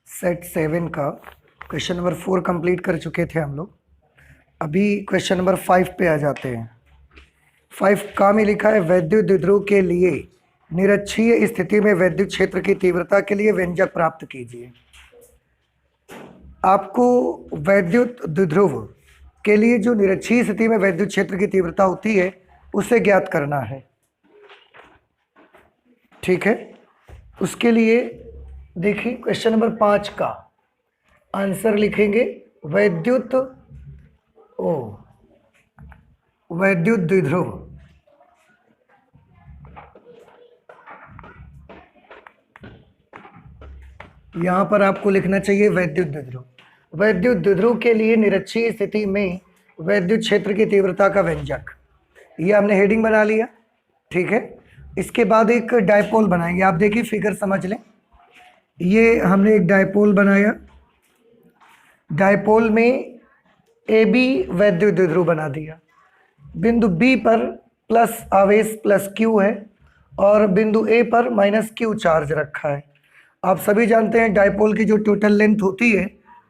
Set 7 का question number 4 complete कर चुके थे हम लोग। अभी क्वेश्चन नंबर 5 पे आ जाते हैं। 5 का में लिखा है वैद्युत द्विध्रुव के लिए निरक्षीय स्थिति में वैद्युत क्षेत्र की तीव्रता के लिए व्यंजक प्राप्त कीजिए। आपको वैद्युत द्विध्रुव के लिए जो निरक्षीय स्थिति में वैद्युत क्षेत्र की तीव्रता होती है उसे ज्ञात करना है। ठीक है, उसके लिए देखिए क्वेश्चन नंबर 5 का आंसर लिखेंगे वैद्युत द्विध्रुव। यहां पर आपको लिखना चाहिए वैद्युत द्विध्रुव। वैद्युत द्विध्रुव के लिए निरक्षीय स्थिति में वैद्युत क्षेत्र की तीव्रता का व्यंजक, ये हमने हेडिंग बना लिया। ठीक है, इसके बाद एक डायपोल बनाएंगे। आप देखिए फिगर समझ लें, ये हमने एक डायपोल बनाया। डायपोल में ए बी वैद्युत द्विध्रुव बना दिया। बिंदु बी पर प्लस आवेश प्लस क्यू है और बिंदु ए पर माइनस क्यू चार्ज रखा है। आप सभी जानते हैं डायपोल की जो टोटल लेंथ होती है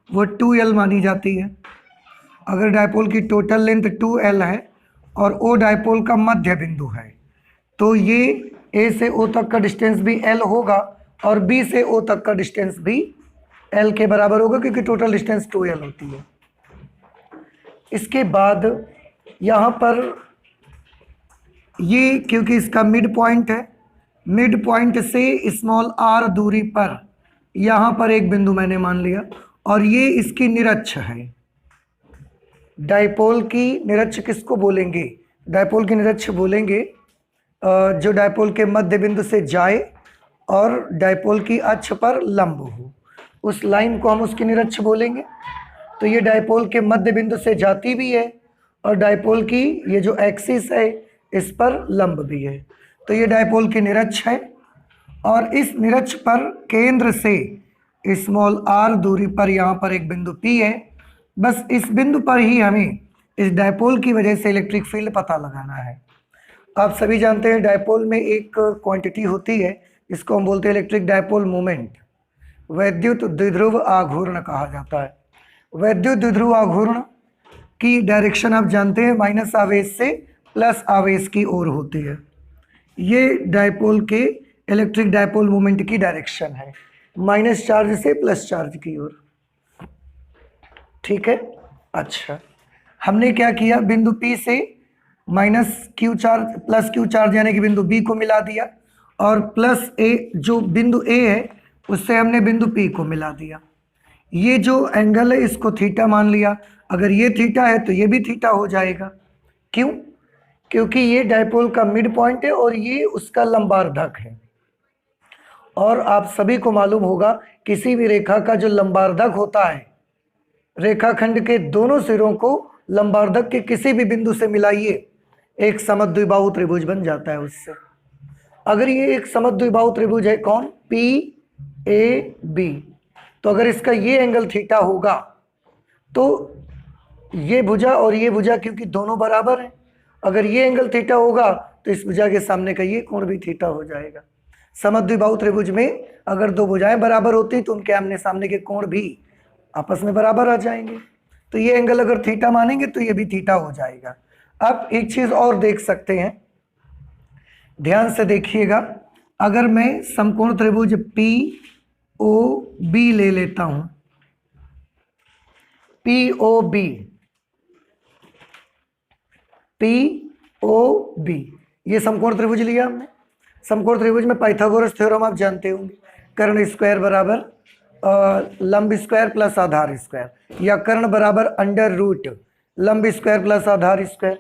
वो 2L मानी जाती है। अगर डायपोल की टोटल लेंथ 2L है और ओ डायपोल का मध्य बिंदु है तो ये ए से ओ तक का डिस्टेंस भी L होगा और बी से ओ तक का डिस्टेंस भी L के बराबर होगा, क्योंकि टोटल डिस्टेंस 2L होती है। इसके बाद यहाँ पर ये, क्योंकि इसका मिड पॉइंट है, मिड पॉइंट से स्मॉल r दूरी पर यहाँ पर एक बिंदु मैंने मान लिया और ये इसकी निरक्ष है। डायपोल की निरक्ष किसको बोलेंगे? डायपोल की निरक्ष बोलेंगे जो डायपोल के मध्य बिंदु से जाए और डायपोल की अक्ष पर लंब हो, उस लाइन को हम उसकी निरक्ष बोलेंगे। तो ये डायपोल के मध्य बिंदु से जाती भी है और डायपोल की ये जो एक्सिस है इस पर लंब भी है, तो ये डायपोल की निरक्ष है। और इस निरक्ष पर केंद्र से स्मॉल r दूरी पर यहाँ पर एक बिंदु P है। बस इस बिंदु पर ही हमें इस डायपोल की वजह से इलेक्ट्रिक फील्ड पता लगाना है। आप सभी जानते हैं डायपोल में एक क्वांटिटी होती है, इसको हम बोलते हैं इलेक्ट्रिक डायपोल मोमेंट। वैद्युत द्विध्रुव आघूर्ण कहा जाता है। वैद्युत द्विध्रुव आघूर्ण की डायरेक्शन आप जानते हैं माइनस आवेश से प्लस आवेश की ओर होती है। ये डायपोल के इलेक्ट्रिक डायपोल मोमेंट की डायरेक्शन है, माइनस चार्ज से प्लस चार्ज की ओर। ठीक है, अच्छा हमने क्या किया, बिंदु P से minus Q charge plus Q charge यानी कि बिंदु B को मिला दिया और प्लस A जो बिंदु A है उससे हमने बिंदु P को मिला दिया। ये जो एंगल है इसको थीटा मान लिया। अगर ये थीटा है तो ये भी थीटा हो जाएगा। क्यों? क्योंकि ये डायपोल का मिड पॉइंट है और ये उसका लंबार्धक है। और आप सभी को मालूम होगा किसी भी रेखा का जो लंबार्धक होता है, रेखाखंड के दोनों सिरों को लंबार्धक के किसी भी बिंदु से मिलाइए, एक समद्विबाहु त्रिभुज बन जाता है उससे। अगर ये एक समद्विबाहु त्रिभुज है, कौन? PAB, तो अगर इसका ये एंगल थीटा होगा तो ये भुजा और ये भुजा, क्योंकि दोनों बराबर हैं, अगर ये एंगल थीटा होगा तो इस भुजा के सामने का ये कोण भी थीटा हो जाएगा। समद्विबाहु त्रिभुज में अगर दो भुजाएं बराबर होती तो उनके आमने सामने के कोण भी आपस में बराबर आ जाएंगे। तो ये एंगल अगर थीटा मानेंगे तो ये भी थीटा हो जाएगा। अब एक चीज और देख सकते हैं, ध्यान से देखिएगा। अगर मैं समकोण त्रिभुज POB ले लेता हूं, POB ये समकोण त्रिभुज लिया हमने। समकोण त्रिभुज में पाइथागोरस थ्योरम आप जानते होंगे, कर्ण स्क्वायर बराबर लंब स्क्वायर प्लस आधार स्क्वायर, या कर्ण बराबर अंडर रूट लंब स्क्वायर प्लस आधार स्क्वायर।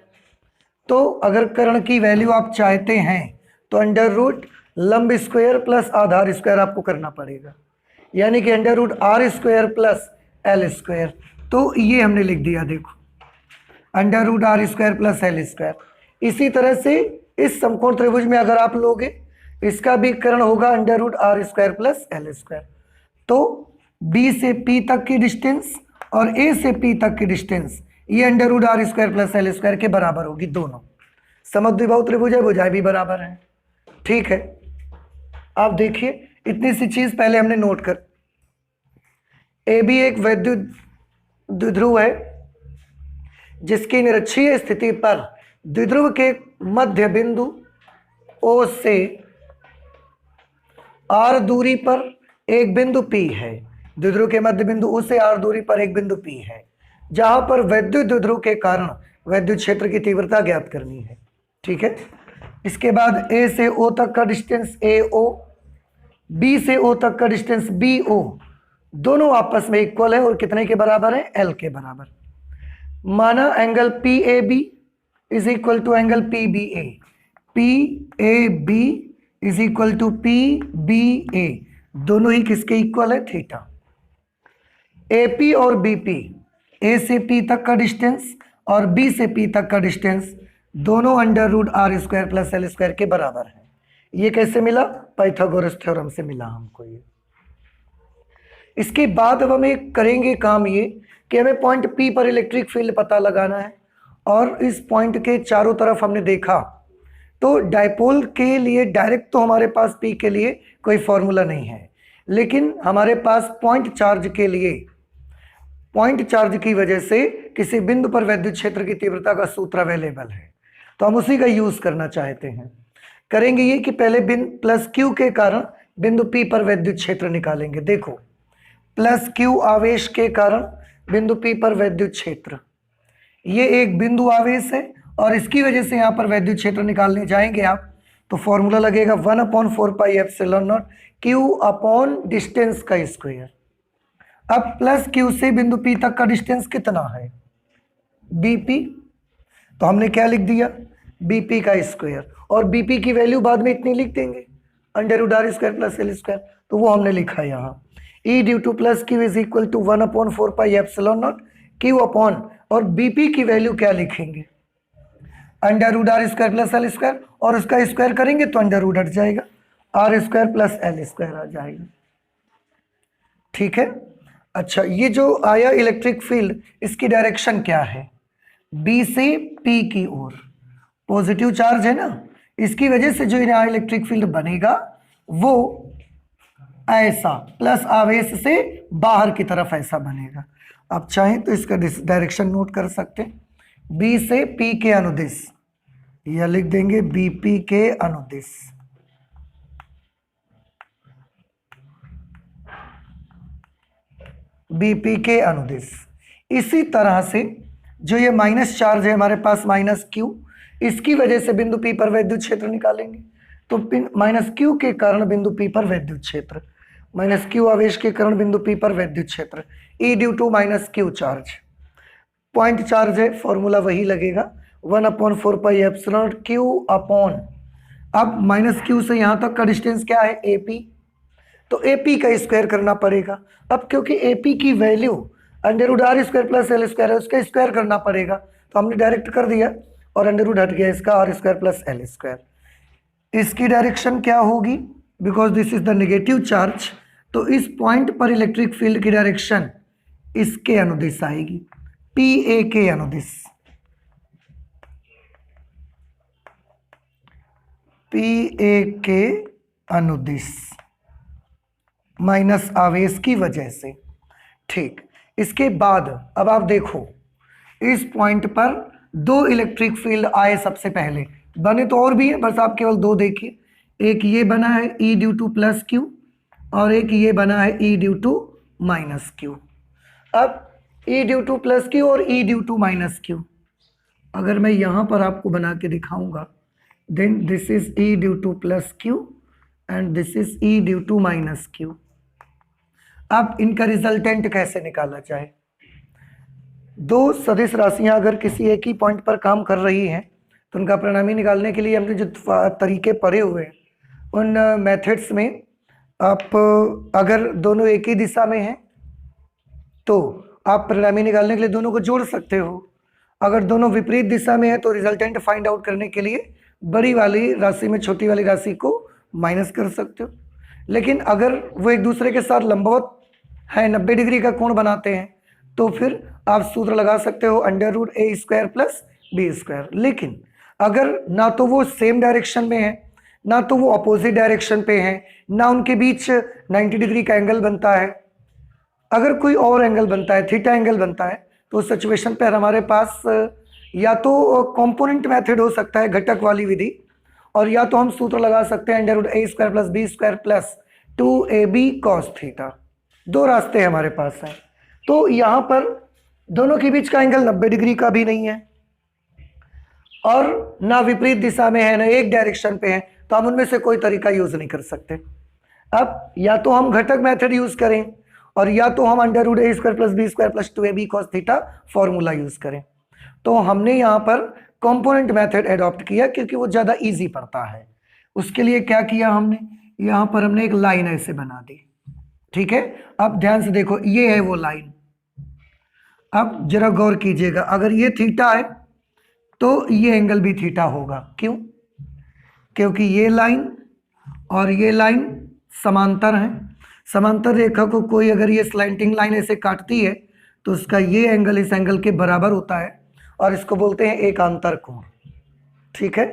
तो अगर कर्ण की वैल्यू आप चाहते हैं तो अंडर रूट लंब स्क्वायर प्लस आधार स्क्वायर आपको करना पड़ेगा, यानी कि under root R square plus L square. तो ये हमने लिख दिया, देखो under root R square plus L square. इसी तरह से इस समकोण त्रिभुज में अगर आप लोगे, इसका भी कर्ण होगा under root R square plus L square. तो B से P तक की डिस्टेंस और A से P तक की डिस्टेंस ये under root R square plus L square के बराबर होगी। दोनों समद्विबाहु त्रिभुज है, भुजाएं भी बराबर हैं। ठीक है, आप देखिए इतनी सी चीज पहले हमने नोट कर, ए बी एक वैद्युत द्विध्रुव है जिसकी निरक्षीय स्थिति पर द्विध्रुव के मध्य बिंदु O से R दूरी पर एक बिंदु P है। द्विध्रुव के मध्य बिंदु O से R दूरी पर एक बिंदु P है, जहां पर वैद्युत द्विध्रुव के कारण वैद्युत क्षेत्र की तीव्रता ज्ञात करनी है। ठीक है, इसके बाद A से O तक का डिस्टेंस AO, B से O तक का डिस्टेंस BO, दोनों आपस में इक्वल है और कितने के बराबर है? L के बराबर। माना angle PAB is equal to angle PBA, PAB is equal to PBA, दोनों ही किसके इक्वल है? थीटा। AP और BP, A से P तक का डिस्टेंस और B से P तक का डिस्टेंस दोनों under root R square plus L square के बराबर है। ये कैसे मिला? पाइथागोरस थ्योरम से मिला हमको ये। इसके बाद अब हमें करेंगे काम ये कि हमें पॉइंट P पर इलेक्ट्रिक फील्ड पता लगाना है, और इस पॉइंट के चारों तरफ हमने देखा तो डायपोल के लिए डायरेक्ट तो हमारे पास P के लिए कोई फॉर्मूला नहीं है, लेकिन हमारे पास पॉइंट चार्ज के लिए, पॉइंट चार्ज की वजह से किसी बिंदु पर वैद्युत क्षेत्र की तीव्रता का सूत्र अवेलेबल है, तो हम उसी का यूज करना चाहते हैं। करेंगे ये कि पहले बिंदु प्लस Q के कारण बिंदु P पर वैद्युत क्षेत्र निकालेंगे। देखो, प्लस Q आवेश के कारण बिंदु P पर वैद्युत क्षेत्र, ये एक बिंदु आवेश है और इसकी वजह से यहाँ पर वैद्युत क्षेत्र निकालने जाएंगे आप, तो फॉर्मूला लगेगा 1/4πε0 Q अपॉन डिस्टेंस का स्क्वायर। अब प्लस Q से बिंदु P तक का डिस्टेंस कितना है? BP, तो हमने क्या लिख दिया? BP का स्क्वायर, और BP की वैल्यू बाद में इतनी लिख देंगे under root R square plus L square, तो वो हमने लिखा यहाँ E due to plus Q is equal to 1/4πε0 Q upon, और BP की वैल्यू क्या लिखेंगे? Under root R square plus L square, और उसका स्क्वायर करेंगे तो अंडर रूट हट जाएगा, R square plus L square आ जाएगा। ठीक है, अच्छा, ये जो आया इलेक्ट्रिक फील्ड, इसकी डायरेक्शन क्या है? B से P की ओर, पॉजिटिव चार्ज है ना, इसकी वजह से जो यहाँ इलेक्ट्रिक फील्ड बनेगा वो ऐसा, प्लस आवेश से बाहर की तरफ ऐसा बनेगा। आप चाहें तो इसका डायरेक्शन नोट कर सकते हैं, B से P के अनुदिश, या लिख देंगे BP के अनुदिश। BP के अनुदिश। इसी तरह से जो ये माइनस चार्ज है हमारे पास माइनस Q, इसकी वजह से बिंदु P पर वैद्युत क्षेत्र निकालेंगे, तो माइनस Q के कारण बिंदु P पर वैद्युत क्षेत्र, माइनस Q आवेश के कारण बिंदु P पर वैद्युत क्षेत्र, E due to minus Q charge, point charge है, फॉर्मूला वही लगेगा 1/4πε0 Q अपॉन, अब माइनस Q से यहाँ तक का डिस्टेंस क्या है? AP, तो AP का स्क्वायर करना पड़ेगा। अब क्योंकि AP की value under root R square plus L square है, उसका स्क्वायर करना पड़ेगा, तो हमने डायरेक्ट कर दिया और अंडर रूट हट गया इसका R square plus L square. इसकी डायरेक्शन क्या होगी? Because this is the negative charge, तो इस पॉइंट पर इलेक्ट्रिक फील्ड की डायरेक्शन इसके अनुदिश आएगी, PA के अनुदिश, PA के अनुदिश, माइनस आवेश की वजह से। ठीक, इसके बाद अब आप देखो, इस पॉइंट पर दो इलेक्ट्रिक फील्ड आए, सबसे पहले बने तो और भी है, बस आप केवल दो देखिए, एक ये बना है E due to plus Q और एक ये बना है E due to minus Q। अब E due to plus Q और E due to minus Q, अगर मैं यहाँ पर आपको बना के दिखाऊंगा, then this is E due to plus Q and this is E due to minus Q। अब इनका रिजल्टेंट कैसे निकाला जाए? दो सदिश राशियां अगर किसी एक ही पॉइंट पर काम कर रही हैं तो उनका परिणामी निकालने के लिए हमने जो तरीके पढ़े हुए हैं उन मेथड्स में, आप अगर दोनों एक ही दिशा में हैं तो आप परिणामी निकालने के लिए दोनों को जोड़ सकते हो, अगर दोनों विपरीत दिशा में है तो रिजल्टेंट फाइंड आउट करने के लिए बड़ी वाली राशि में छोटी वाली राशि को माइनस कर सकते हो। लेकिन अगर वो एक दूसरे के साथ लंबवत है, 90 डिग्री का कोण बनाते हैं, तो फिर आप सूत्र लगा सकते हो under root A square plus B square. लेकिन अगर ना तो वो सेम डायरेक्शन में है, ना तो वो अपोजिट डायरेक्शन पे है, ना उनके बीच 90 डिग्री का एंगल बनता है, अगर कोई और एंगल बनता है, थीटा एंगल बनता है, तो उस सिचुएशन पर हमारे पास या तो कंपोनेंट मेथड हो सकता है, घटक वाली विधि, और या तो हम सूत्र लगा सकते हैं under root A square plus B square plus 2ab cos theta. दो रास्ते हमारे पास हैं। तो यहाँ पर दोनों के बीच का एंगल 90 डिग्री का भी नहीं है और ना विपरीत दिशा में है, ना एक डायरेक्शन पे है, तो हम उनमें से कोई तरीका यूज नहीं कर सकते। अब या तो हम घटक मेथड यूज करें और या तो हम under root A square plus B square plus 2ab cos theta formula use करें। तो हमने यहाँ पर कंपोनेंट मेथड एडॉप्ट किया क्योंकि वो ज़्यादा इजी पड़ता है। उसके लिए क्या किया हमने, यहाँ पर हमने एक लाइन ऐसे बना दी, ठीक है। अब ध्यान से देखो, ये है वो लाइन। अब जरा गौर कीजिएगा, अगर ये थीटा है तो ये एंगल भी थीटा होगा। क्यों? क्योंकि ये लाइन और ये लाइन समांतर हैं। समांतर रेखा को कोई अगर ये स्लैंटिंग लाइन ऐसे काटती है तो उसका ये एंगल इस एंगल के बराबर होता है और इसको बोलते हैं एकांतर कोण, ठीक है,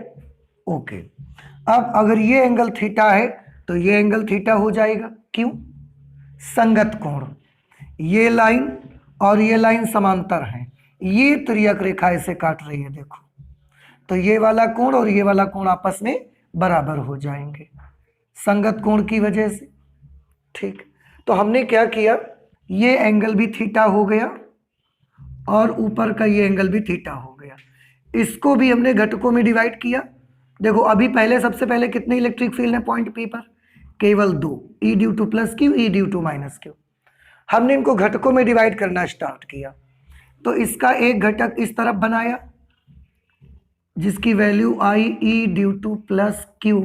ओके। अब अगर ये एंगल थीटा है तो ये एंगल थीटा हो जाएगा। क्यों? संगत कोण। ये लाइन और ये लाइन समांतर हैं, ये तिर्यक रेखा ऐसे काट रही है, देखो, तो ये वाला कोण और ये वाला कोण आपस में बराबर हो जाएंगे संगत कोण की वजह से, ठीक। तो हमने क्या किया, ये एंगल भी थीटा हो गया और ऊपर का ये एंगल भी थीटा हो गया। इसको भी हमने घटकों में डिवाइड किया। देखो अभी पहले, सबसे पहले कितने इलेक्ट्रिक फील्ड है पॉइंट पी पर? केवल 2, E due to plus Q, E due to minus Q. हमने इनको घटकों में डिवाइड करना स्टार्ट किया। तो इसका एक घटक इस तरफ बनाया जिसकी वैल्यू आई E due to plus Q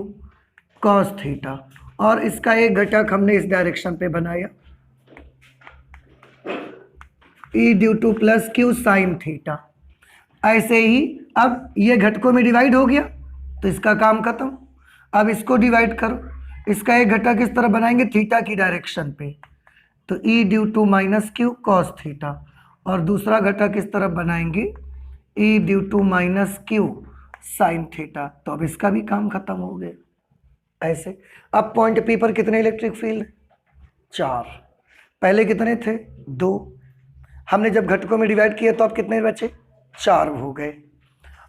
cos theta, और इसका एक घटक हमने इस डायरेक्शन पे बनाया E due to plus Q sine theta. ऐसे ही अब ये घटकों में डिवाइड हो गया तो इसका काम खत्म। अब इसको डिवाइड करो, इसका एक घटक इस तरह बनाएंगे थीटा की डायरेक्शन पे, तो E due to minus Q cos theta, और दूसरा घटक इस तरफ बनाएंगे E due to minus Q sine theta. तो अब इसका भी काम खत्म हो गया। ऐसे अब पॉइंट पी पर कितने इलेक्ट्रिक फील्ड? 4। पहले कितने थे? 2। हमने जब घटकों में डिवाइड किया तो अब कितने बचे? 4 हो गए।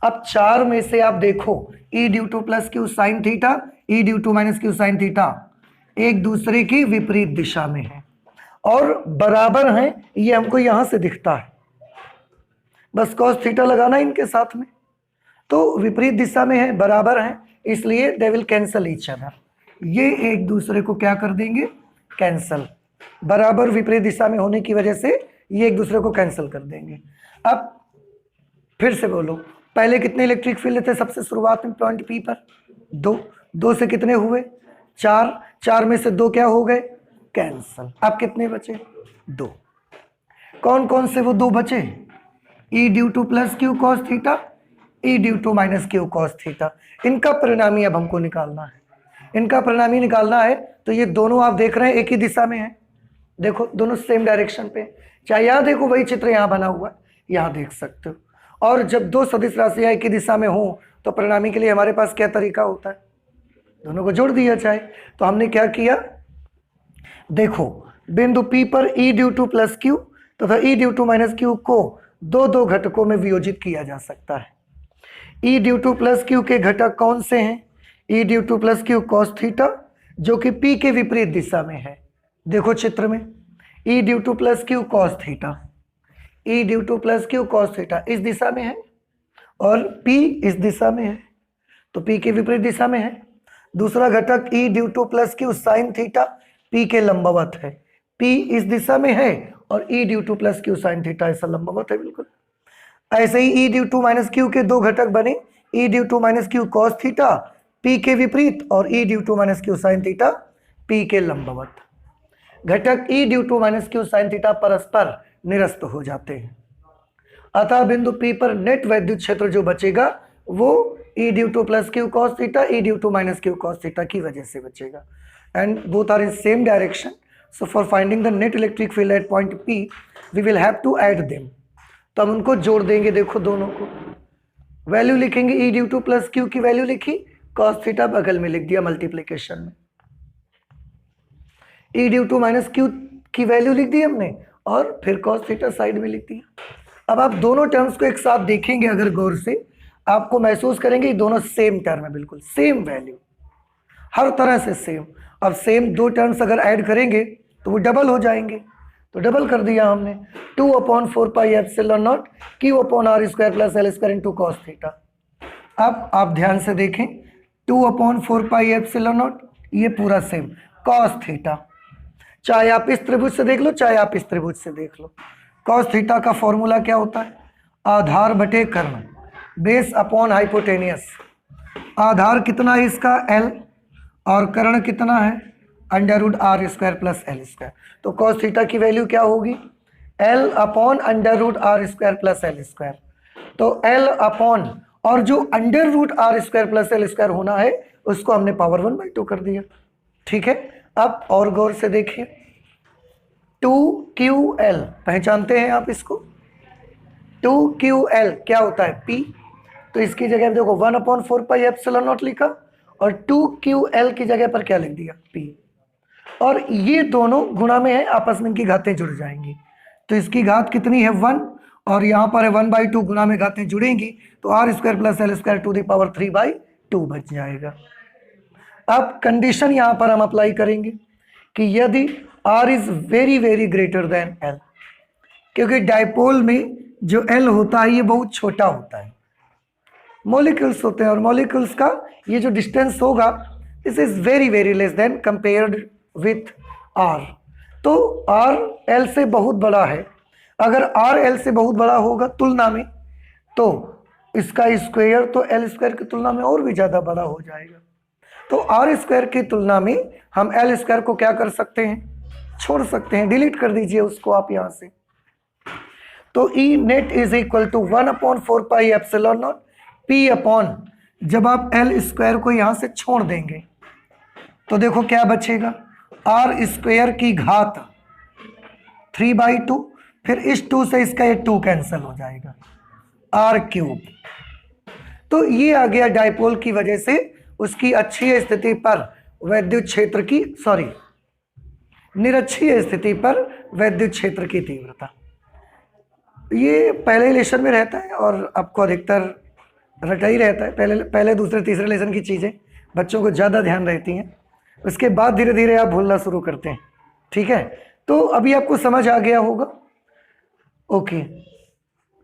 अब 4 में से आप देखो, E due to plus Q sine theta, E due to minus Q sine theta एक दूसरे की विपरीत दिशा में है और बराबर हैं, ये हमको यहां से दिखता है। बस कॉस थीटा लगाना इनके साथ में, तो विपरीत दिशा में है, बराबर हैं, इसलिए they will cancel each other. ये एक दूसरे को क्या कर देंगे? कैंसल। बराबर विपरीत दिशा में होने की वजह से ये एक दूसरे को कैंसिल कर देंगे। अब फिर से बोलो, पहले कितने इलेक्ट्रिक फील्ड थे सबसे शुरुआत में पॉइंट पी पर? 2। 2 से कितने हुए? 4। 4 में से 2 क्या हो गए? कैंसल। अब कितने बचे? 2। कौन कौन से वो 2 बचे? E due to plus Q cos theta, E due to minus Q cos theta. इनका परिणामी अब हमको निकालना है। इनका परिणामी निकालना है तो ये दोनों आप देख रहे हैं एक ही दिशा में है, देखो दोनों सेम डायरेक्शन पे। चाहे यहाँ देखो, वही चित्र यहाँ बना हुआ है, यहाँ देख सकते हो। और जब 2 सदिश राशियाँ एक ही दिशा में हो तो परिणामी के लिए हमारे पास क्या तरीका होता है? दोनों को जोड़ दिया जाए। तो हमने क्या किया, देखो बिंदु P पर E due to plus Q तथा E due to minus Q को 2 घटकों में वियोजित किया जा सकता है। E due to plus Q के घटक कौन से हैं? E due to plus Q cos theta जो कि P के विपरीत दिशा में है, देखो चित्र में, E due to plus Q cos theta, E due to plus Q cos theta इस दिशा में है और P इस दिशा में है, तो P के विपरीत दिशा में है। दूसरा घटक E due to plus Q sine theta P के लंबवत है, P इस दिशा में है और E due to plus Q sine theta ऐसा लंबवत है बिल्कुल। ऐसे ही E due to minus Q के 2 घटक बने, E due to minus Q cos theta P के विपरीत और E due to minus Q sine theta P के लंबवत। घटक E due to minus Q sine theta परस्पर निरस्त हो जाते हैं, अतः बिंदु P पर नेट विद्युत क्षेत्र जो बचेगा वो E due to plus Q cos theta E due to minus Q cos theta की वजह से बचेगा, and both are in same direction. So for finding the net electric field at point P we will have to add them. तो हम उनको जोड़ देंगे, देखो दोनों को वैल्यू लिखेंगे, E due to plus Q की वैल्यू लिखी, कॉस थीटा बगल में लिख दिया मल्टीप्लीकेशन में। E due to minus Q की वैल्यू लिख दी हमने और फिर cos थीटा साइड में लिख दिया। अब आप दोनों टर्म्स को एक साथ देखेंगे अगर गौर से, आपको महसूस करेंगे ये दोनों सेम टर्म है, बिल्कुल सेम वैल्यू, हर तरह से सेम। अब सेम दो टर्म्स अगर ऐड करेंगे तो वो डबल हो जाएंगे, तो डबल कर दिया हमने, 2/4 pi epsilon naught Q upon R square plus L square into cos theta. अब आप ध्यान से देखें, 2/4 पाई एप्सिलॉन नॉट, ये पूरा सेम कॉस थीटा, चाहे आप इस त्रिभुज से देख लो चाहे आप इस त्रिभुज से देख लो। कॉस थीटा का फॉर्मूला क्या होता है? आधार बटे कर्ण, बेस अपॉन हाइपोटेनियस। आधार कितना है इसका? L, और कर्ण कितना है? Under root R square plus L square. तो कॉस थीटा की वैल्यू क्या होगी? L upon under root R square plus L square. तो L अपॉन, और जो under root R square plus L square होना है उसको हमने पावर 1/2 कर दिया। ठीक है, अब और गौर से देखिए, 2QL पहचानते हैं आप इसको? 2QL क्या होता है? P। तो इसकी जगह देखो 1/4 पाई एप्सिलॉन नॉट लिखा और 2QL की जगह पर क्या लिख दिया? P। और ये दोनों गुणा में है, आपस में इनकी घातें जुड़ जाएंगी। तो इसकी घात कितनी है? 1, और यहाँ पर है 1/2, गुणा में घातें जुड़ेंगी तो R square plus L square to the power 3/2 बच जाएगा। अब कंडीशन यहाँ पर हम अप्लाई करेंगे कि यदि R is very very greater than L, क्योंकि डाइपोल में जो L होता है ये बहुत छोटा होता है, मॉलिक्यूल्स होते हैं, और मॉलिक्यूल्स का ये जो डिस्टेंस होगा this is very very less than compared with R। तो R L से बहुत बड़ा है, अगर R L से बहुत बड़ा होगा तुलना में तो इसका स्क्वायर तो L स्क्वायर की तुलना में और भी ज़्यादा बड़ा हो जाएगा। तो R स्क्वायर की तुलना में हम L स्क्वायर को क्या कर सकते हैं? छोड़ सकते हैं, डिलीट कर दीजिए उसको आप यहाँ से। तो E net is equal to 1/4 pi epsilon naught P upon, जब आप L स्क्वायर को यहाँ से छोड़ देंगे तो देखो क्या बचेगा? R स्क्वायर की घात 3/2, फिर इस 2 से इसका ये 2 कैंसिल हो जाएगा, R क्यूब। तो ये आ गया डाइपोल की वजह से उसकी अच्छी स्थिति पर वैद्युत क्षेत्र की, सॉरी निरक्षीय स्थिति पर वैद्युत क्षेत्र की तीव्रता। ये पहले लेसन में रहता है और आपको अधिकतर रटा ही रहता है, पहले दूसरे तीसरे लेसन की चीज़ें बच्चों को ज़्यादा ध्यान रहती हैं, उसके बाद धीरे धीरे आप भूलना शुरू करते हैं। ठीक है, तो अभी आपको समझ आ गया होगा। ओके,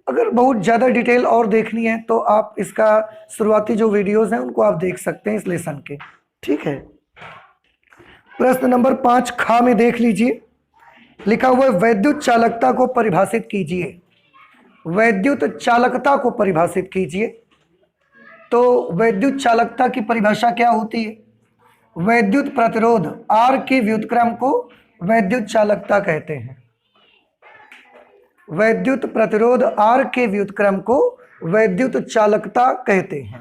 अगर बहुत ज़्यादा डिटेल और देखनी है तो आप इसका शुरुआती जो वीडियोस हैं उनको आप देख सकते हैं इस लेसन के। ठीक है, प्रश्न नंबर 5 खा में देख लीजिए, लिखा हुआ है वैद्युत चालकता को परिभाषित कीजिए। वैद्युत चालकता को परिभाषित कीजिए। तो वैद्युत चालकता की परिभाषा क्या होती है? वैद्युत प्रतिरोध R के व्युत्क्रम को वैद्युत चालकता कहते हैं। वैद्युत प्रतिरोध R के व्युत्क्रम को वैद्युत चालकता कहते हैं।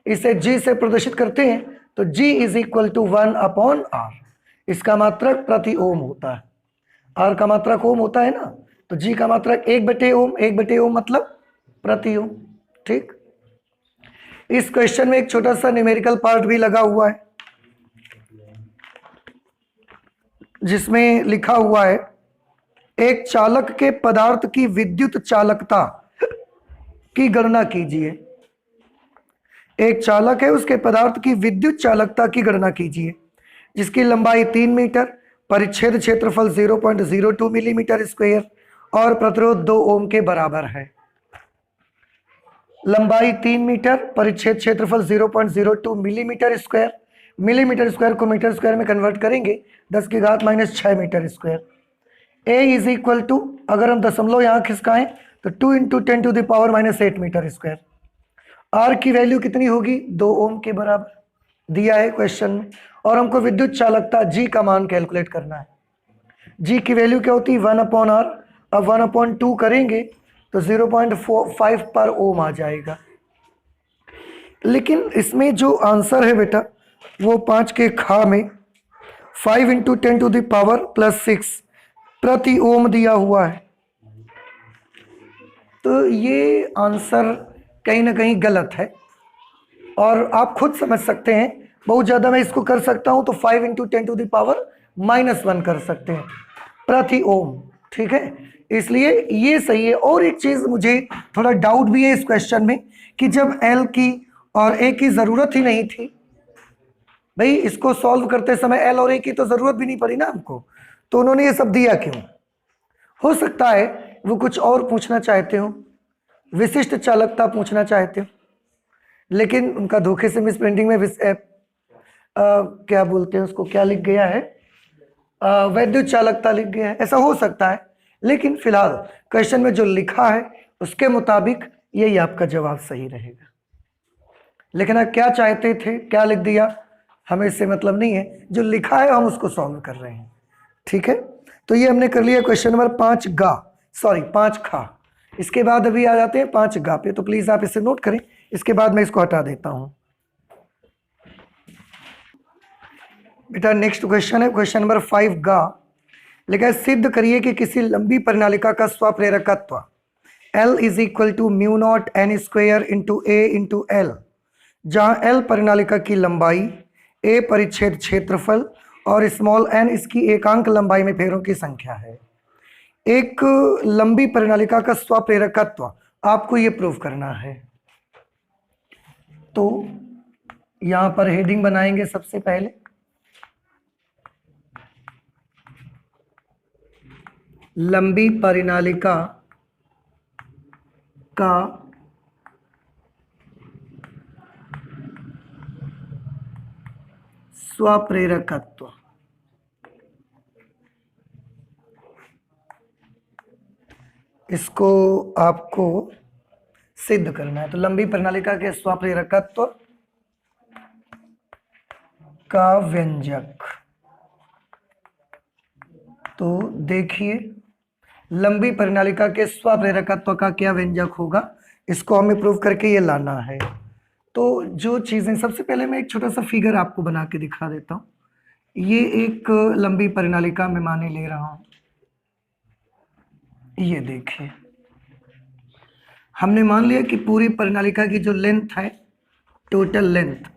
इसे G से प्रदर्शित करते हैं तो G is equal to 1/R। इसका मात्रक प्रति ओम होता है, R का मात्रक ओम होता है ना, तो G का मात्रक 1/ओम, 1/ओम मतलब प्रति ओम। ठीक, इस क्वेश्चन में एक छोटा सा न्यूमेरिकल पार्ट भी लगा हुआ है जिसमें लिखा हुआ है एक चालक के पदार्थ की विद्युत चालकता की गणना कीजिए। एक चालक है, उसके पदार्थ की विद्युत चालकता की गणना कीजिए जिसकी लंबाई 3 मीटर, परिच्छेद क्षेत्रफल 0.02 मिलीमीटर स्क्वायर और प्रतिरोध 2 ओम के बराबर है। लंबाई 3 मीटर, परिच्छेद क्षेत्रफल 0.02 मिलीमीटर स्क्वायर, मिलीमीटर स्क्वायर को मीटर स्क्वायर में कन्वर्ट करेंगे 10⁻⁶ metre square. A is equal to, अगर हम दशमलव यहाँ खिसकाएं तो 2 × 10⁻⁸ मीटर स्क्वायर। R की वैल्यू कितनी होगी? 2 ओम के बराबर दिया है क्वेश्चन में, और हमको विद्युत चालकता G का मान कैलकुलेट करना है। G की वैल्यू क्या होती है? 1/R। अब 1/2 करेंगे तो 0.45 पर ओम आ जाएगा। लेकिन इसमें जो आंसर है बेटा वो 5 के खा में 5 × 10⁻+6 प्रति ओम दिया हुआ है। तो ये आंसर कहीं ना कहीं गलत है और आप खुद समझ सकते हैं। बहुत ज़्यादा मैं इसको कर सकता हूं तो 5 × 10⁻⁻1 कर सकते हैं। प्रति ओम, ठीक है, इसलिए ये सही है। और एक चीज मुझे थोड़ा डाउट भी है इस क्वेश्चन में कि जब एल की और ए की जरूरत ही नहीं थी, भाई इसको सॉल्व करते समय एल और ए की तो जरूरत भी नहीं पड़ी ना हमको, तो उन्होंने ये सब दिया क्यों? हो सकता है वो कुछ और पूछना चाहते हो, विशिष्ट चालकता पूछना चाहते हो, लेकिन उनका धोखे से मिस प्रिंटिंग में क्या बोलते हैं उसको, क्या लिख गया है, वैद्युत चालकता लिख गया है, ऐसा हो सकता है। लेकिन फिलहाल क्वेश्चन में जो लिखा है उसके मुताबिक यही आपका जवाब सही रहेगा। लेकिन आप क्या चाहते थे, क्या लिख दिया, हमें इससे मतलब नहीं है, जो लिखा है हम उसको सॉल्व कर रहे हैं, ठीक है। तो ये हमने कर लिया क्वेश्चन नंबर 5 खा। इसके बाद अभी आ जाते हैं 5 गा पे, तो प्लीज आप इसे नोट करें, इसके बाद मैं इसको हटा देता हूं। बेटा नेक्स्ट क्वेश्चन है क्वेश्चन नंबर 5 गा। लिखा है सिद्ध करिए कि किसी लंबी परिनालिका का स्वप्रेरकत्व L is equal to mu naught N square into A into L, जहां L परिनालिका की लंबाई, A परिच्छेद क्षेत्रफल और स्मॉल n इसकी एकांक लंबाई में फेरों की संख्या है। एक लंबी परिनालिका का स्वप्रेरकत्व आपको ये प्रूव करना है। तो यहां पर हेडिंग बनाएंगे सबसे पहले, लंबी परिनालिका का स्वप्रेरकत्व। इसको आपको सिद्ध करना है। तो लंबी परिनालिका के स्वप्रेरकत्व का व्यंजक, तो देखिए लंबी परिनालिका के स्वप्रेरकत्व का क्या व्यंजक होगा, इसको हमें प्रूव करके ये लाना है। तो जो चीजें, सबसे पहले मैं एक छोटा सा फिगर आपको बना के दिखा देता हूं। ये एक लंबी परिनालिका में माने ले रहा हूं, ये देखिए हमने मान लिया कि पूरी परिनालिका की जो लेंथ है, टोटल लेंथ,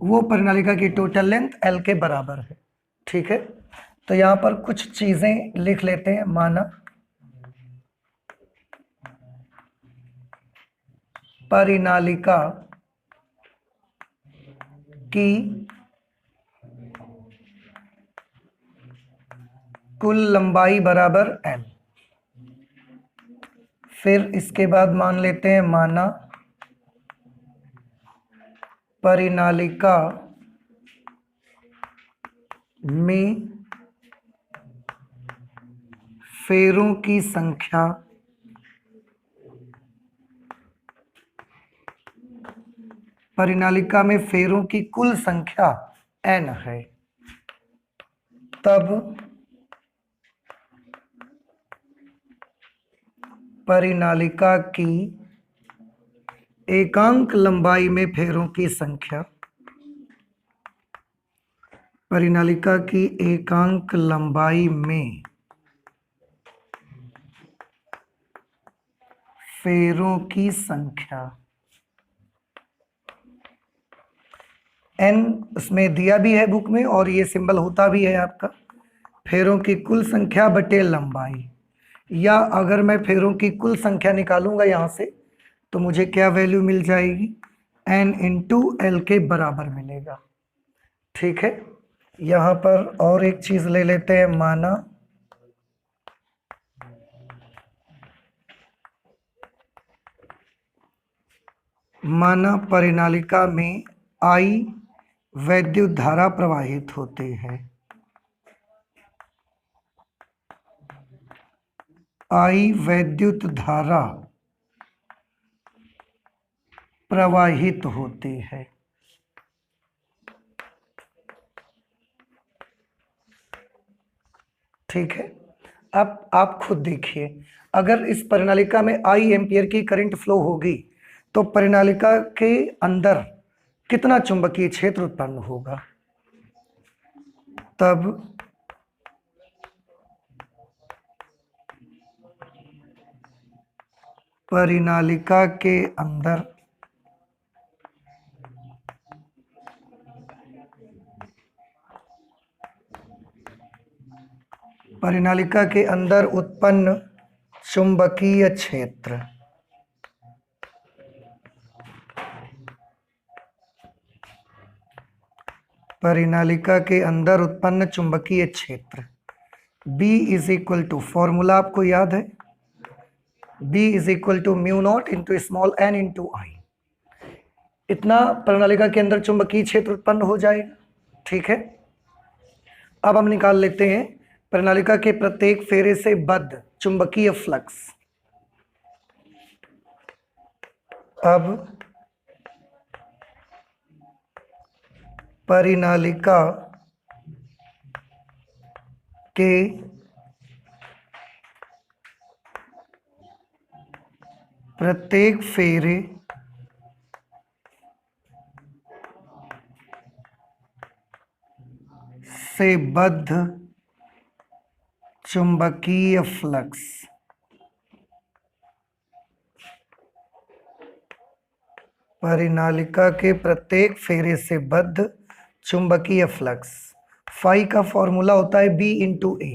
वो परिनालिका की टोटल लेंथ L के बराबर है, ठीक है। तो यहां पर कुछ चीजें लिख लेते हैं। माना परिनालिका की कुल लंबाई बराबर L। फिर इसके बाद मान लेते हैं, माना परिनालिका में फेरों की संख्या परिनालिका में फेरों की कुल संख्या n है, तब परिनालिका की एकांक लंबाई में फेरों की संख्या, परिनालिका की एकांक लंबाई में फेरों की संख्या, n उसमें दिया भी है बुक में और ये सिंबल होता भी है आपका, फेरों की कुल संख्या बटे लंबाई। या अगर मैं फेरों की कुल संख्या निकालूंगा यहां से, तो मुझे क्या वैल्यू मिल जाएगी, n इंटू एल के बराबर मिलेगा, ठीक है। यहां पर और एक चीज ले लेते हैं। माना परिनालिका में I वैद्युत धारा प्रवाहित होते हैं, I वैद्युत धारा प्रवाहित होती है, ठीक है। अब आप खुद देखिए, अगर इस परिनालिका में I एम्पियर की करंट फ्लो होगी तो परिनालिका के अंदर कितना चुंबकीय क्षेत्र उत्पन्न होगा, तब परिनालिका के अंदर परिनालिका के अंदर उत्पन्न चुंबकीय क्षेत्र, परिनालिका के अंदर उत्पन्न चुंबकीय क्षेत्र B is equal to, formula आपको याद है, B is equal to mu naught into small n into I. इतना परिनालिका के अंदर चुंबकीय क्षेत्र उत्पन्न हो जाएगा। ठीक है, अब हम निकाल लेते हैं परिनालिका के प्रत्येक फेरे से बद्ध चुंबकीय फ्लक्स। अब परिनालिका के प्रत्येक फेरे से बद्ध चुंबकीय फ्लक्स, परिनालिका के प्रत्येक फेरे से बद्ध चुंबकीय फ्लक्स। फाई का फॉर्मूला होता है B इंटू ए,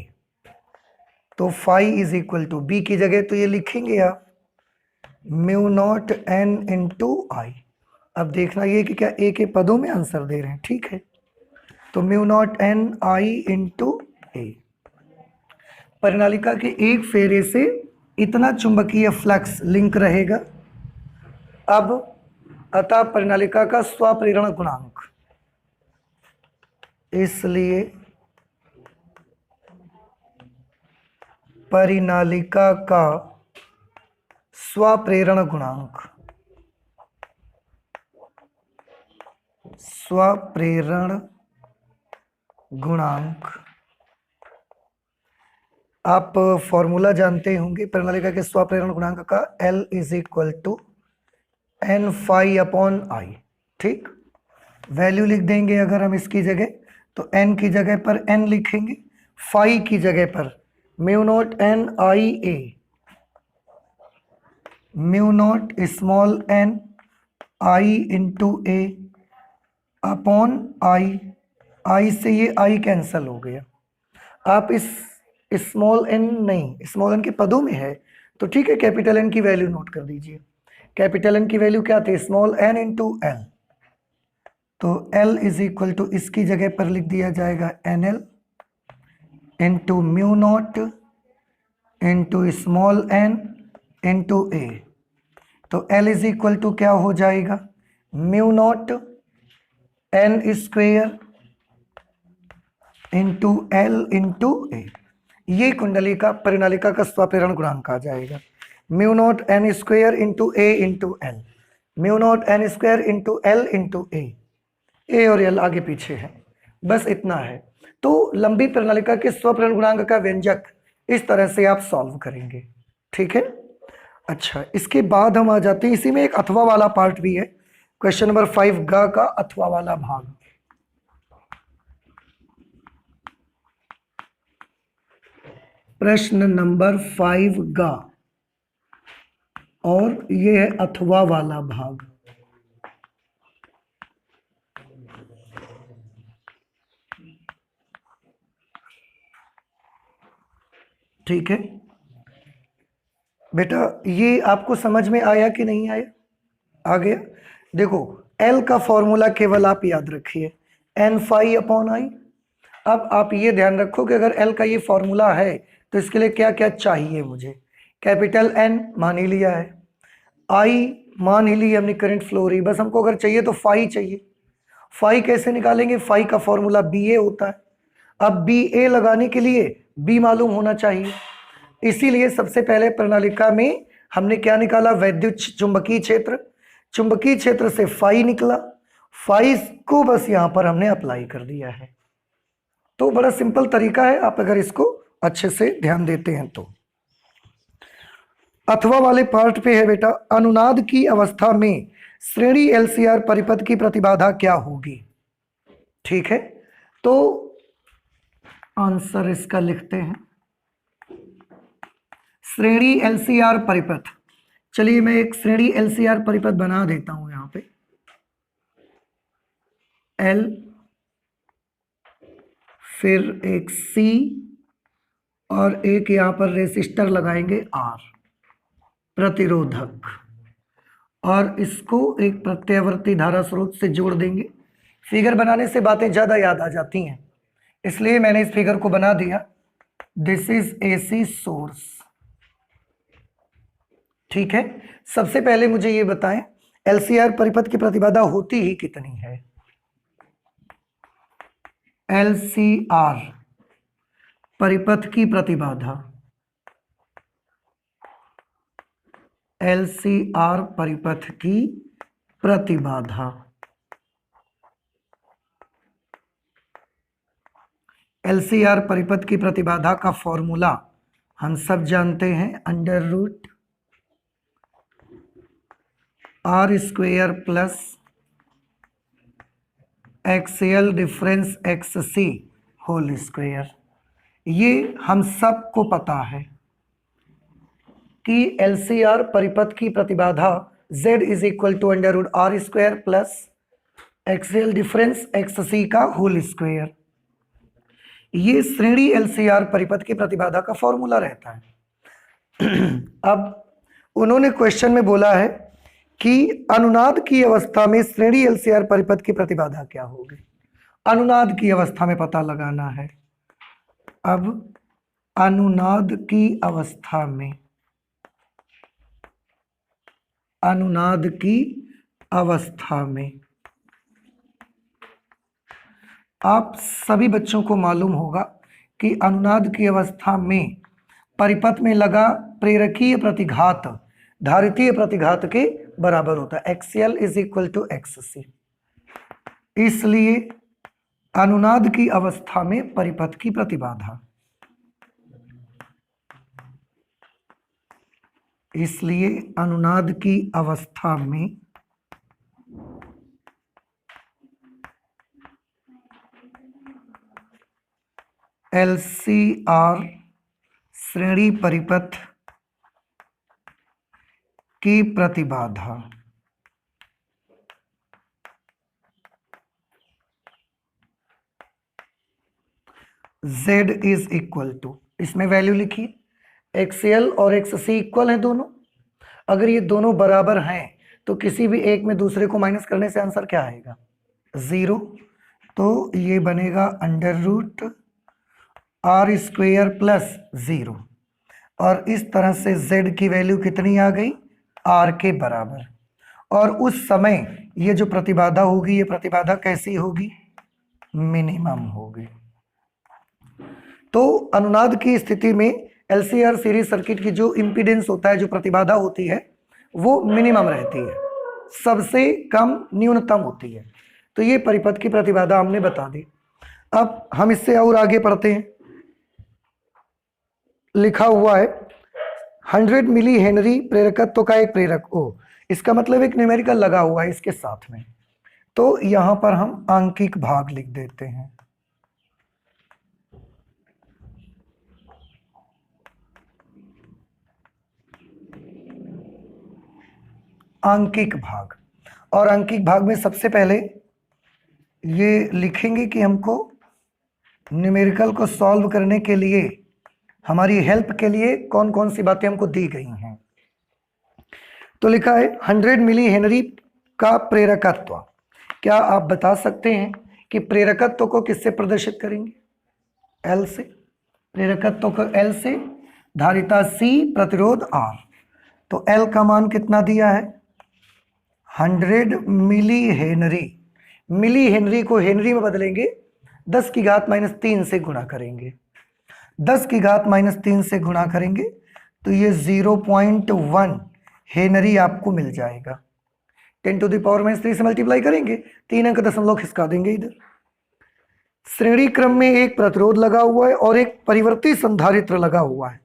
तो phi is equal to, B की जगह तो ये लिखेंगे आप mu naught n into I. अब देखना ये कि क्या ए के पदों में आंसर दे रहे हैं। ठीक है, तो mu naught n I into ए। परिनालिका के एक फेरे से इतना चुंबकीय फ्लक्स लिंक रहेगा। अब अतः परिनालिका का स्वप्रेरण गुणांक, इसलिए परिनालिका का स्वप्रेरण गुणांक, स्वप्रेरण गुणांक आप फॉर्मूला जानते होंगे परिनालिका के स्वप्रेरण गुणांक का, L is equal to n phi upon I. ठीक, वैल्यू लिख देंगे अगर हम इसकी जगह, तो n की जगह पर n लिखेंगे, फाई की जगह पर mu naught n I A, mu naught small n I into A upon I. I से ये आई कैंसल हो गया। आप इस स्मॉल n नहीं, स्मॉल n के पदों में है तो ठीक है, कैपिटल N की वैल्यू नोट कर दीजिए। कैपिटल N की वैल्यू क्या थी, स्मॉल n इंटू एल, तो L इज इक्वल टू इसकी जगह पर लिख दिया जाएगा NL into mu naught into small n into A. तो L इज इक्वल टू क्या हो जाएगा, mu naught n square into L into A. ये कुंडली का परिनालिका का स्वप्रेरण गुणांक आ जाएगा, mu naught n square into A into L, mu naught n square into L into A और एल आगे पीछे है, बस इतना है। तो लंबी परिनालिका के स्वप्रेरण गुणांक का व्यंजक इस तरह से आप सॉल्व करेंगे। ठीक है, अच्छा इसके बाद हम आ जाते हैं, इसी में एक अथवा वाला पार्ट भी है, क्वेश्चन नंबर 5 ग का अथवा वाला भाग। प्रश्न नंबर 5 गा, और ये है अथवा वाला भाग। ठीक है बेटा, ये आपको समझ में आया कि नहीं आया, आ गया। देखो L का फॉर्मूला केवल आप याद रखिए n फाई अपॉन आई। अब आप ये ध्यान रखो कि अगर L का ये फॉर्मूला है तो इसके लिए क्या क्या चाहिए मुझे, कैपिटल N मान ही लिया है, I मान ही ली हमने करंट फ्लो रही, बस हमको अगर चाहिए तो फाई चाहिए। फाई कैसे निकालेंगे, फाई का फॉर्मूला BA होता है। अब BA लगाने के लिए B मालूम होना चाहिए, इसीलिए सबसे पहले प्रणालिका में हमने क्या निकाला, वैद्युत चुंबकीय क्षेत्र। चुंबकीय क्षेत्र से फाई निकला, फाई को बस यहां पर हमने अप्लाई कर दिया है। तो बड़ा सिंपल तरीका है, आप अगर इसको अच्छे से ध्यान देते हैं तो। अथवा वाले पार्ट पे है बेटा, अनुनाद की अवस्था में श्रेणी LCR परिपथ की प्रतिबाधा क्या होगी। ठीक है, तो आंसर इसका लिखते हैं, श्रेणी LCR परिपथ। चलिए मैं एक श्रेणी LCR परिपथ बना देता हूं यहां पे, L फिर एक C और एक यहाँ पर रेसिस्टर लगाएंगे R, प्रतिरोधक, और इसको एक प्रत्यावर्ती धारा स्रोत से जोड़ देंगे। फिगर बनाने से बातें ज़्यादा याद आ जाती हैं, इसलिए मैंने इस फिगर को बना दिया। This is AC source. ठीक है, सबसे पहले मुझे ये बताएं LCR परिपथ की प्रतिबाधा होती ही कितनी है। LCR परिपथ की प्रतिबाधा, LCR परिपथ की प्रतिबाधा, LCR परिपथ की प्रतिबाधा का फॉर्मूला हम सब जानते हैं, under root R square plus XL difference XC whole square. ये हम सबको पता है कि LCR परिपथ की प्रतिबाधा Z is equal to under root R square plus XL difference XC का होल स्क्वेयर। ये श्रेणी LCR परिपथ की प्रतिबाधा का फॉर्मूला रहता है। अब उन्होंने क्वेश्चन में बोला है कि अनुनाद की अवस्था में श्रेणी LCR परिपथ की प्रतिबाधा क्या होगी। अनुनाद की अवस्था में पता लगाना है। अब अनुनाद की अवस्था में, अनुनाद की अवस्था में आप सभी बच्चों को मालूम होगा कि अनुनाद की अवस्था में परिपथ में लगा प्रेरकीय प्रतिघात धारितीय प्रतिघात के बराबर होता है। XL is equal to XC। इसलिए अनुनाद की अवस्था में परिपथ की प्रतिबाधा, इसलिए अनुनाद की अवस्था में LCR श्रेणी परिपथ की प्रतिबाधा Z इज इक्वल टू, इसमें वैल्यू लिखिए, XL और XC इक्वल है दोनों। अगर ये दोनों बराबर हैं तो किसी भी एक में दूसरे को माइनस करने से आंसर क्या आएगा, 0। तो ये बनेगा under root R square plus 0, और इस तरह से Z की वैल्यू कितनी आ गई, R के बराबर। और उस समय ये जो प्रतिबाधा होगी, ये प्रतिबाधा कैसी होगी, मिनिमम होगी। तो अनुनाद की स्थिति में LCR सीरीज सर्किट की जो इंपीडेंस होता है, जो प्रतिबाधा होती है, वो मिनिमम रहती है, सबसे कम न्यूनतम होती है। तो ये परिपथ की प्रतिबाधा हमने बता दी। अब हम इससे और आगे पढ़ते हैं। लिखा हुआ है 100 मिली हेनरी प्रेरकत्व का एक प्रेरक ओ, इसका मतलब एक न्यूमेरिकल लगा हुआ है इसके साथ में। तो यहां पर हम आंकिक भाग लिख देते हैं, आंकिक भाग। और आंकिक भाग में सबसे पहले ये लिखेंगे कि हमको न्यूमेरिकल को सॉल्व करने के लिए, हमारी हेल्प के लिए कौन कौन सी बातें हमको दी गई हैं। तो लिखा है 100 मिली हेनरी का प्रेरकत्व। क्या आप बता सकते हैं कि प्रेरकत्व को किससे प्रदर्शित करेंगे, L से। प्रेरकत्व को L से, धारिता C, प्रतिरोध R। तो L का मान कितना दिया है, 100 मिली हेनरी। मिली हेनरी को हेनरी में बदलेंगे, 10 की घात -3 से गुणा करेंगे। 10 की घात -3 से गुणा करेंगे तो ये 0.1 हेनरी आपको मिल जाएगा। 10 टू द पावर -3 से मल्टीप्लाई करेंगे, 3 अंक दशमलव खिसका देंगे इधर। श्रेणी क्रम में एक प्रतिरोध लगा हुआ है और एक परिवर्ती संधारित्र लगा हुआ है।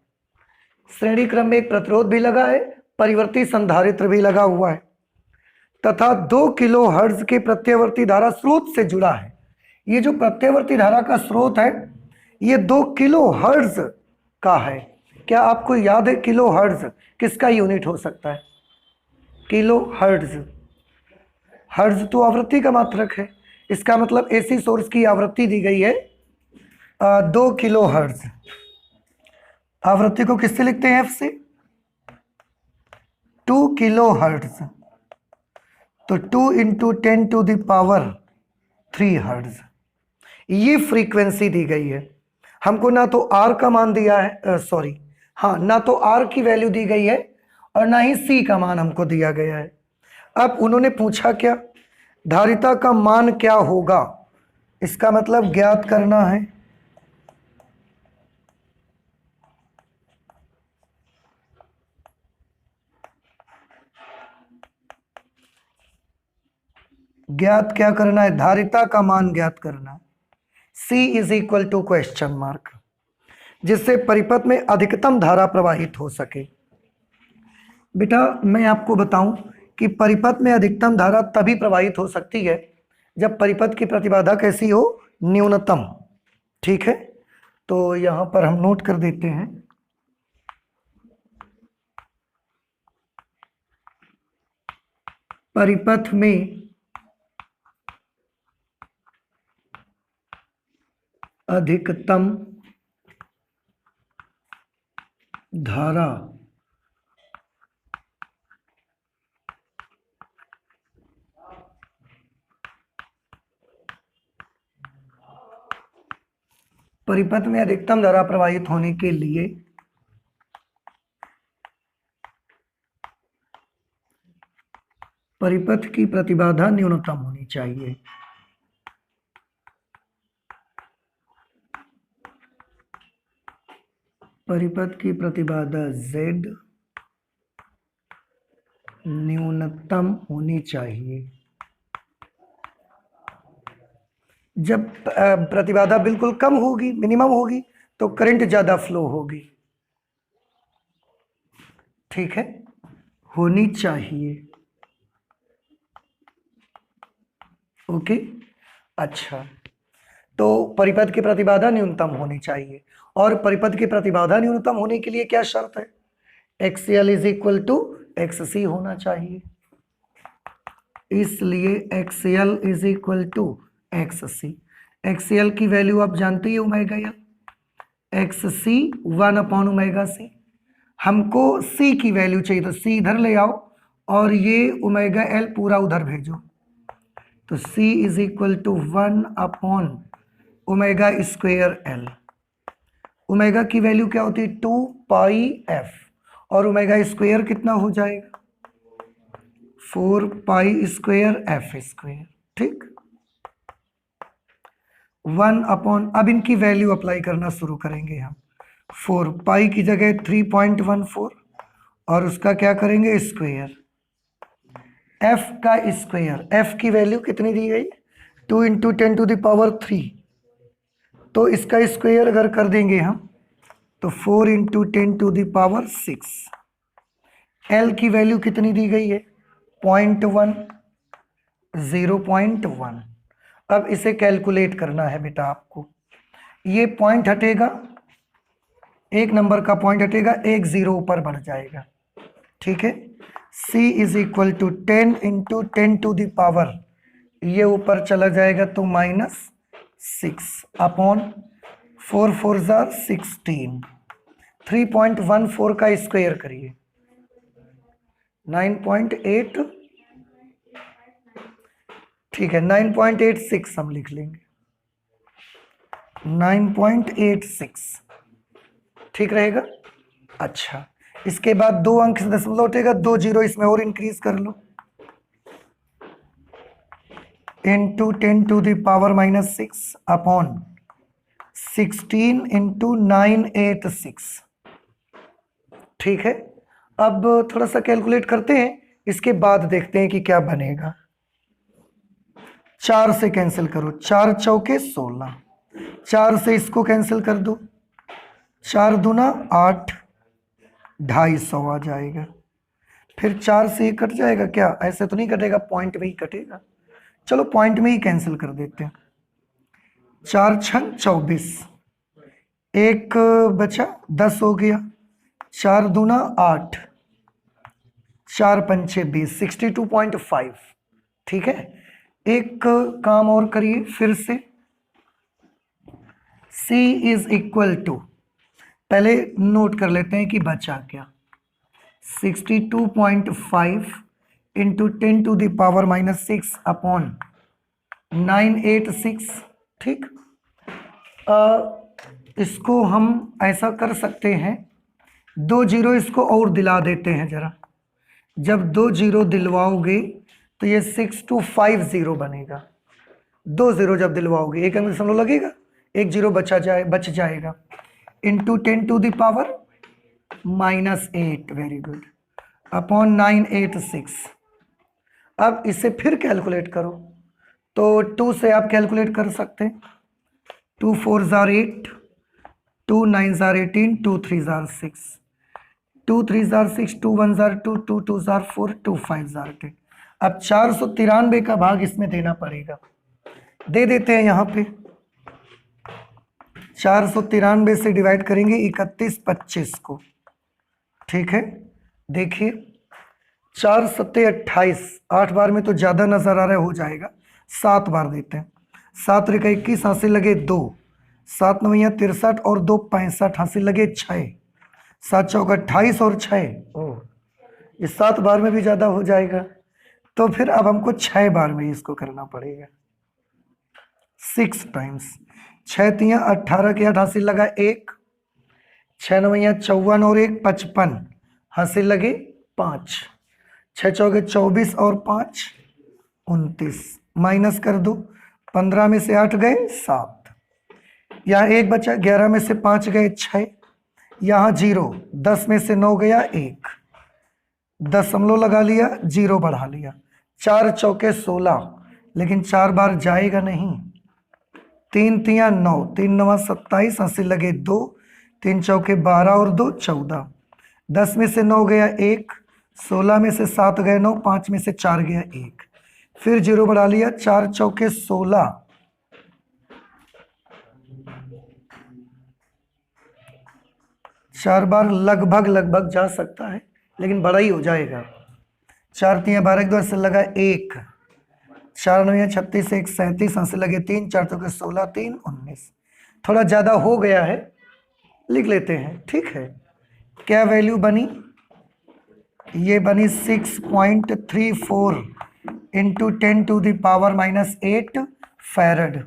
श्रेणी क्रम में एक प्रतिरोध भी लगा है, परिवर्ती संधारित्र भी लगा हुआ है, तथा 2 किलो हर्ट्ज के प्रत्यावर्ती धारा स्रोत से जुड़ा है। ये जो प्रत्यावर्ती धारा का स्रोत है, ये 2 किलो हर्ट्ज का है। क्या आपको याद है किलो हर्ट्ज किसका यूनिट हो सकता है, किलो हर्ट्ज। हर्ट्ज तो आवृत्ति का मात्रक है, इसका मतलब AC सोर्स की आवृत्ति दी गई है 2 किलो हर्ट्ज। आवृत्ति को किससे लिखते हैं? एफ से। 2 किलो हर्ट्ज, तो 2 इंटू 10⁻³ हर्ट्ज ये फ्रीक्वेंसी दी गई है। हमको ना तो आर का मान दिया है, सॉरी हाँ, ना तो आर की वैल्यू दी गई है और ना ही सी का मान हमको दिया गया है। अब उन्होंने पूछा क्या? धारिता का मान क्या होगा, इसका मतलब ज्ञात करना है। ज्ञात क्या करना है? धारिता का मान ज्ञात करना। C is equal to question mark, जिससे परिपथ में अधिकतम धारा प्रवाहित हो सके। बेटा मैं आपको बताऊं कि परिपथ में अधिकतम धारा तभी प्रवाहित हो सकती है जब परिपथ की प्रतिबाधा कैसी हो? न्यूनतम। ठीक है, तो यहां पर हम नोट कर देते हैं। परिपथ में अधिकतम धारा परिपथ में अधिकतम धारा प्रवाहित होने के लिए परिपथ की प्रतिबाधा न्यूनतम होनी चाहिए। परिपथ की प्रतिबाधा Z न्यूनतम होनी चाहिए। जब प्रतिबाधा बिल्कुल कम होगी, मिनिमम होगी, तो करंट ज्यादा फ्लो होगी। ठीक है, होनी चाहिए। ओके, अच्छा, तो परिपथ की प्रतिबाधा न्यूनतम होनी चाहिए, और परिपथ की प्रतिबाधा न्यूनतम होने के लिए क्या शर्त है? XL is equal to XC होना चाहिए। इसलिए XL is equal to XC। XL की वैल्यू आप जानते ही ओमेगा एल, XC 1/ओमेगा C। हमको C की वैल्यू चाहिए, तो C इधर ले आओ और ये ओमेगा एल पूरा उधर भेजो, तो C इज इक्वल टू 1/ओमेगा² ओमेगा की वैल्यू क्या होती है? 2πf, और ओमेगा स्क्वायर कितना हो जाएगा? 4π²f²। ठीक, 1/, अब इनकी वैल्यू अप्लाई करना शुरू करेंगे हम। 4π की जगह 3.14 और उसका क्या करेंगे? स्क्वायर। f का स्क्वायर, f की वैल्यू कितनी दी गई? 2 इंटू 10⁻³ तो इसका स्क्वायर अगर कर देंगे हम तो 4 इंटू 10⁻6। L की वैल्यू कितनी दी गई है? 0.1, 0.1। अब इसे कैलकुलेट करना है बेटा आपको। ये पॉइंट हटेगा, एक नंबर का पॉइंट हटेगा, एक जीरो ऊपर बढ़ जाएगा। ठीक है, C is equal to 10 into 10⁻, ये ऊपर चला जाएगा तो -6/4 4 16। 3.14 का स्क्वायर करिए, 9.8, ठीक है 9.86 हम लिख लेंगे, 9.86 ठीक रहेगा। अच्छा, इसके बाद 2 अंक से दशमलव उठेगा, 2 जीरो इसमें और इंक्रीज कर लो, इंटू 10⁻⁻6/16 इंटू 986। ठीक है, अब थोड़ा सा कैलकुलेट करते हैं, इसके बाद देखते हैं कि क्या बनेगा। 4 से कैंसिल करो, 4 चौके 16, 4 से इसको कैंसिल कर दो, 4 दूना 8, 250 आ जाएगा। फिर 4 से ही कट जाएगा क्या? ऐसे तो नहीं कटेगा, पॉइंट में ही कटेगा। चलो पॉइंट में ही कैंसिल कर देते हैं। 4 छंग 24, एक बचा 10 हो गया, 4 दूना 8, 4 पंचे 20, 62.5। ठीक है, एक काम और करिए फिर से। C इज इक्वल टू पहले नोट कर लेते हैं कि बचा क्या। 62.5 इंटू 10⁻⁻6 अपॉन 986। ठीक, इसको हम ऐसा कर सकते हैं, 2 जीरो इसको और दिला देते हैं जरा। जब 2 जीरो दिलवाओगे तो ये 6250 बनेगा। 2 जीरो जब दिलवाओगे, एक अंक दशमलव लगेगा, 1 जीरो बच जाएगा, इंटू 10⁻⁻8, वेरी गुड, अपॉन 986। अब इसे फिर कैलकुलेट करो, तो 2 से आप कैलकुलेट कर सकते हैं। 2 4 jar 8, 2 9 jar 18, 2 3 jar 6, 2 3 jar 6, 2 1 jar 2, 2 2 jar 4, 2 5 jar 10। अब 493 का भाग इसमें देना पड़ेगा, दे देते हैं यहाँ पे। 493 से डिवाइड करेंगे 31 25 को। ठीक है, देखिए 4 7 28, 8 बार में तो ज़्यादा नज़र आ रहा है, हो जाएगा, 7 बार देते हैं। 7 × 21 हासिल लगे 2, 7 9 63 और 2 65 हासिल लगे 6, 7 चौक 28 और 6, ओह ये 7 बार में भी ज़्यादा हो जाएगा। तो फिर अब हमको 6 बार में इसको करना पड़ेगा, 6 टाइम्स। 6 3 18 के 8 हासिल लगा 1, 6 9 54 और 1 55 हासिल लगे 5, 6 चौके 24 और 5 29, माइनस कर दो, 15 में से 8 गए 7, यहाँ 1 बचा, 11 में से 5 गए 6, यहाँ 0, 10 में से 9 गया 1, दशमलव लगा लिया, 0 बढ़ा लिया, 4 चौके 16, लेकिन 4 बार जाएगा नहीं। 3 3 9, 3 9 27 हासिल लगे 2, 3 चौके 12 और 2 14, 10 में से 9 गया 1, 16 में से 7 गए 9, 5 में से 4 गया 1, फिर 0 बढ़ा लिया, 4 चौके 16, 4 बार लगभग जा सकता है, लेकिन बड़ा ही हो जाएगा। 4 3 12 2 से लगा 1, 4 9 36 1 37 हासिल लगे 3, 4 चौके 16 3 19, थोड़ा ज़्यादा हो गया है, लिख लेते हैं। ठीक है, क्या वैल्यू बनी? ये बनी 6.34 इंटू 10⁻⁻8 फैरड।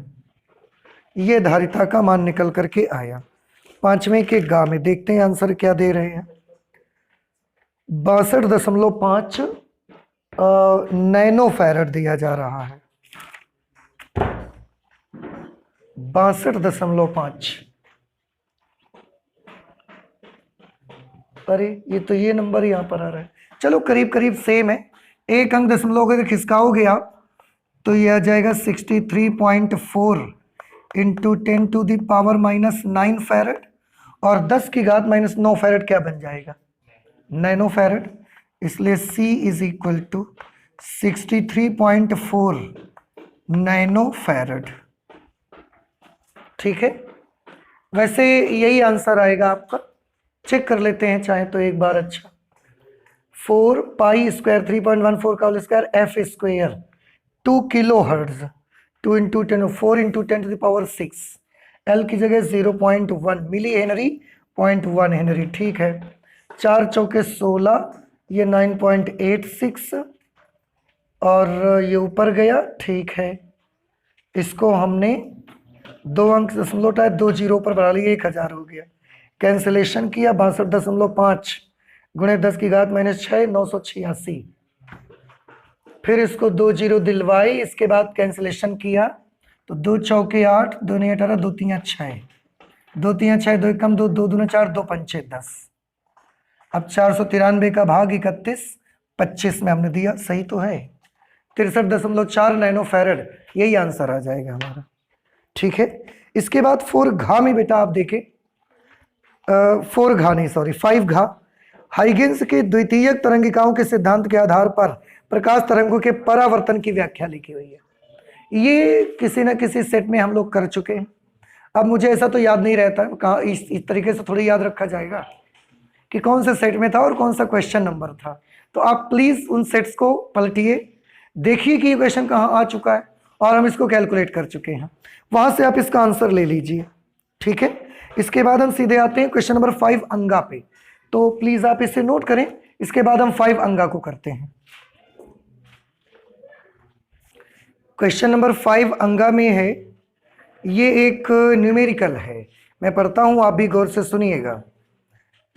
ये धारिता का मान निकल करके आया। 5वें के गा में देखते हैं आंसर क्या दे रहे हैं। 62.5 नैनो फैरड दिया जा रहा है। 62.5, अरे ये तो ये नंबर यहाँ पर आ रहा है। चलो करीब करीब सेम है, एक अंक दशमलव अगर खिसकाओगे आप तो ये आ जाएगा 63.4 इंटू 10⁻⁻9 फैरड, और 10 की घात -9 फैरड क्या बन जाएगा? Nano farad. इसलिए C is equal to 63.4 nano farad. ठीक है, वैसे यही आंसर आएगा आपका, चेक कर लेते हैं चाहे तो एक बार। अच्छा, 4 पाई स्क्वायर 3.14 का whole square F square 2 kilo hertz, 2 into 10 4 into 10⁻6, L की जगह 0.1 मिली हेनरी, 0.1 हेनरी। ठीक है, 4 चौके 16, ये 9.86 और ये ऊपर गया। ठीक है, इसको हमने 2 अंक दशमलव उठाए, 2 जीरो पर बढ़ा लिया, 1000 हो गया। कैंसिलेशन किया, 62.5 गुणे 10 की घात -6, 986। फिर इसको 2 जीरो दिलवाए, इसके बाद कैंसिलेशन किया तो 2 चौके 8, 2 नहीं 18, 2 3 6, 2 3 6, 2 कम 2, 2 दूने 4, 2 पंचे 10। अब 493 का भाग 31 25 में हमने दिया, सही तो है, 63.4 नैनो फैरड, यही आंसर आ जाएगा हमारा। ठीक है, इसके बाद 4 घा में बेटा आप देखें, 4 घा नहीं सॉरी 5 घा, हाइगेंस के द्वितीयक तरंगिकाओं के सिद्धांत के आधार पर प्रकाश तरंगों के परावर्तन की व्याख्या लिखी हुई है। ये किसी न किसी सेट में हम लोग कर चुके हैं। अब मुझे ऐसा तो याद नहीं रहता कहाँ, इस तरीके से थोड़ी याद रखा जाएगा कि कौन से सेट में था और कौन सा क्वेश्चन नंबर था। तो आप प्लीज उन सेट्स को पलटिए, देखिए कि ये क्वेश्चन कहाँ आ चुका है और हम इसको कैलकुलेट कर चुके हैं, वहां से आप इसका आंसर ले लीजिए। ठीक है, इसके बाद हम सीधे आते हैं क्वेश्चन नंबर 5 अंगा पे। तो प्लीज आप इसे नोट करें, इसके बाद हम 5 अंगा को करते हैं। क्वेश्चन नंबर 5 अंगा में है, ये एक न्यूमेरिकल है, मैं पढ़ता हूं, आप भी गौर से सुनिएगा।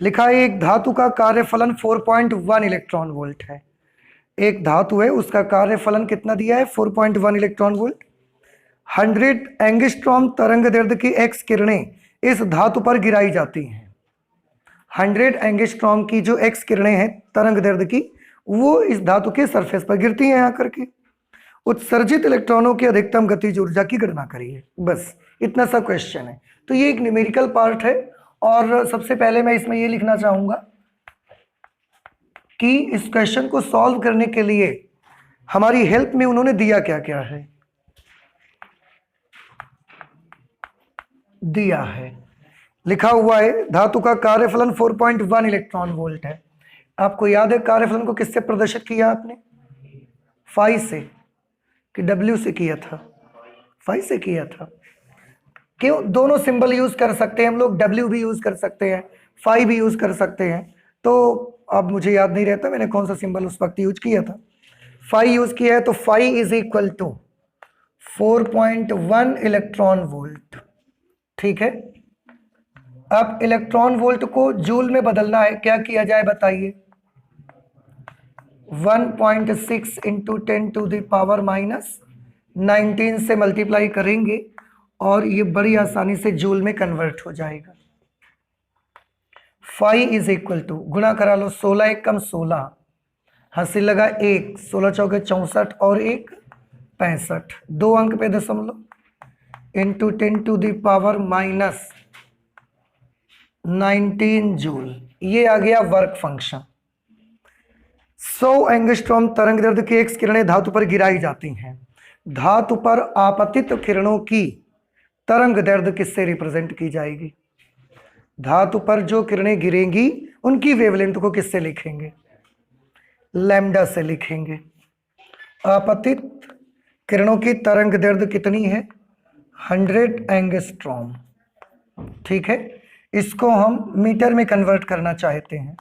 लिखा है एक धातु का कार्यफलन 4.1 इलेक्ट्रॉन वोल्ट है। एक धातु है, उसका कार्यफलन कितना दिया है? 4.1 इलेक्ट्रॉन वोल्ट। 100 एंगस्ट्रॉम तरंग दैर्ध्य की एक्स किरणें इस धातु पर गिराई जाती हैं। 100 एंगस्ट्रॉम की जो एक्स किरणें हैं तरंग दैर्ध्य की, वो इस धातु के सरफेस पर गिरती हैं आकर के। उत्सर्जित इलेक्ट्रॉनों की अधिकतम गतिज ऊर्जा की गणना करिए। बस इतना सा क्वेश्चन है। तो ये एक न्यूमेरिकल पार्ट है, और सबसे पहले मैं इसमें ये लिखना चाहूंगा कि इस क्वेश्चन को सॉल्व करने के लिए हमारी हेल्प में उन्होंने दिया क्या क्या है। दिया है, लिखा हुआ है धातु का कार्यफलन 4.1 इलेक्ट्रॉन वोल्ट है। आपको याद है कार्यफलन को किससे प्रदर्शित किया आपने? फाई से कि डब्ल्यू से किया था? फाई से किया था। क्यों? दोनों सिंबल यूज कर सकते हैं हम लोग, डब्ल्यू भी यूज कर सकते हैं, फाई भी यूज कर सकते हैं। तो अब मुझे याद नहीं रहता मैंने कौन सा सिंबल उस वक्त यूज किया था। फाई यूज किया है, तो phi is equal to 4.1 electron volt. ठीक है, अब इलेक्ट्रॉन वोल्ट को जूल में बदलना है, क्या किया जाए बताइए? 1.6 इंटू 10⁻⁻19 से मल्टीप्लाई करेंगे और ये बड़ी आसानी से जूल में कन्वर्ट हो जाएगा। फाई इज इक्वल टू, गुणा करा लो, 16 एक कम 16, हंसी लगा 1, 16 चौके 64 और 1 65, 2 अंक पे दशमलव, इंटू 10⁻⁻19 जूल। ये आ गया वर्क फंक्शन। 100 एंगस्ट्रॉम तरंग दैर्ध्य की एक्स किरणें धातु पर गिराई जाती हैं। धातु पर आपतित किरणों की तरंग दैर्ध्य किससे रिप्रेजेंट की जाएगी? धातु पर जो किरणें गिरेंगी उनकी वेवलेंथ को किससे लिखेंगे? लैम्डा से लिखेंगे। आपतित किरणों की तरंग दैर्ध्य कितनी है? 100 एंगस्ट्रॉम। ठीक है, इसको हम मीटर में कन्वर्ट करना चाहते हैं,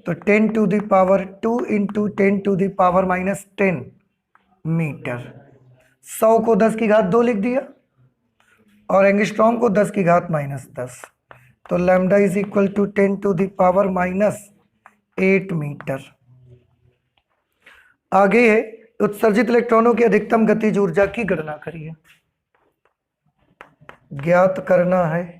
तो 10⁻² इंटू 10⁻⁻10 मीटर। 100 को 10 की घात 2 लिख दिया और एंगस्ट्रॉम को 10 की घात -10, तो lambda is equal to 10⁻⁻8 metre. आगे है उत्सर्जित इलेक्ट्रॉनों की अधिकतम गतिज ऊर्जा की गणना करिए। ज्ञात करना है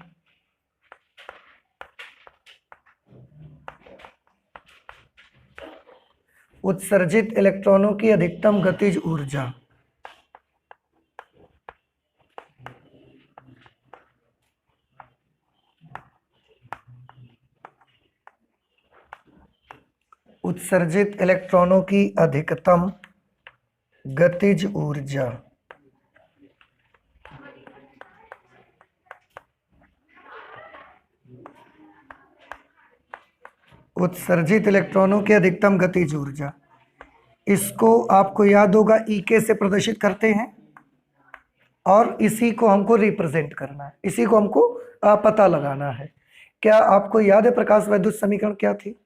उत्सर्जित इलेक्ट्रॉनों की अधिकतम गतिज ऊर्जा। उत्सर्जित इलेक्ट्रॉनों की अधिकतम गतिज ऊर्जा। उत्सर्जित इलेक्ट्रॉनों की अधिकतम गतिज ऊर्जा, इसको आपको याद होगा ईके से प्रदर्शित करते हैं, और इसी को हमको रिप्रेजेंट करना है, इसी को हमको पता लगाना है। क्या आपको याद है प्रकाश वैद्युत समीकरण क्या थी?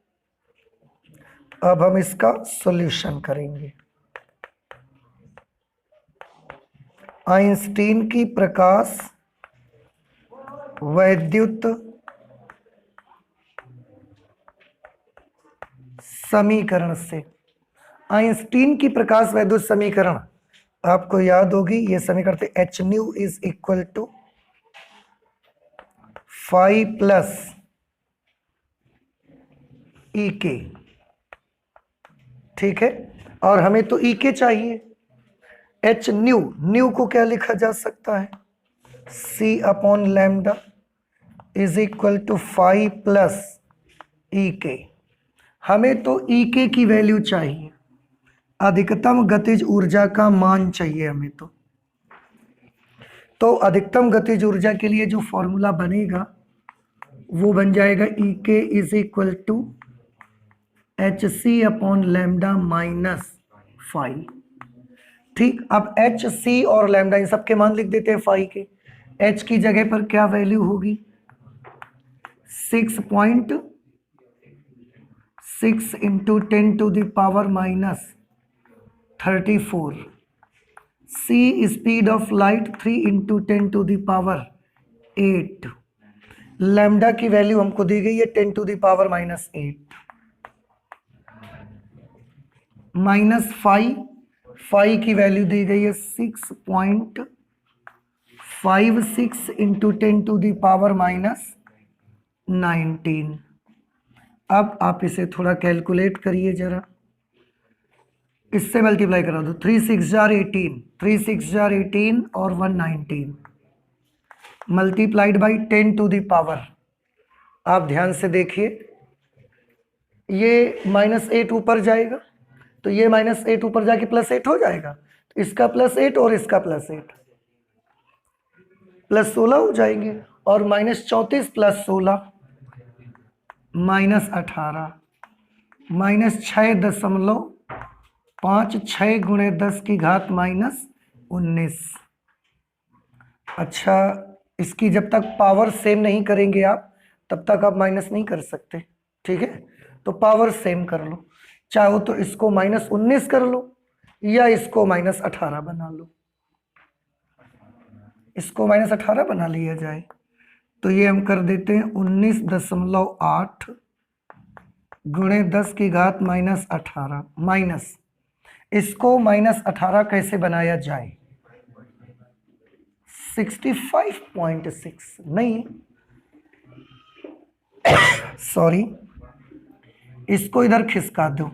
अब हम इसका सॉल्यूशन करेंगे। आइंस्टीन की प्रकाश वैद्युत समीकरण से, आइंस्टीन की प्रकाश वैद्युत समीकरण आपको याद होगी, ये समीकरण थे H nu is equal to 5 plus E K. ठीक है, और हमें तो ई के चाहिए। एच न्यू, न्यू को क्या लिखा जा सकता है? C upon lambda is equal to 5 plus E K. हमें तो ई के की वैल्यू चाहिए, अधिकतम गतिज ऊर्जा का मान चाहिए हमें। तो अधिकतम गतिज ऊर्जा के लिए जो फॉर्मूला बनेगा वो बन जाएगा E K is equal to H C upon lambda minus 5। ठीक, अब एच सी और लैम्डा इन सबके मान लिख देते हैं फाई के। एच की जगह पर क्या वैल्यू होगी? 6.6 इंटू 10⁻⁻34। C speed of light 3 into 10⁻8। Lambda की वैल्यू हमको दी गई है 10⁻⁻8। माइनस फाई की वैल्यू दी गई है 6.56 इंटू 10⁻⁻19। अब आप इसे थोड़ा कैलकुलेट करिए जरा, इससे मल्टीप्लाई करा दो। 3 6 जार 18, 3 6 जार 18 और 119 मल्टीप्लाइड बाई 10⁻। आप ध्यान से देखिए, ये -8 ऊपर जाएगा तो ये -8 ऊपर जाके +8 हो जाएगा, तो इसका +8 और इसका +8 +16 हो जाएंगे, और -34 + 16 -18 -6.5 6 गुणे 10 की घात -19। अच्छा, इसकी जब तक पावर सेम नहीं करेंगे आप, तब तक आप माइनस नहीं कर सकते, ठीक है। तो पावर सेम कर लो, चाहो तो इसको -19 कर लो या इसको -18 बना लो। इसको -18 बना लिया जाए तो ये हम कर देते हैं 19.8 गुणे 10 की घात -18 माइनस, इसको -18 कैसे बनाया जाए? 65.6 नहीं, सॉरी, इसको इधर खिसका दो।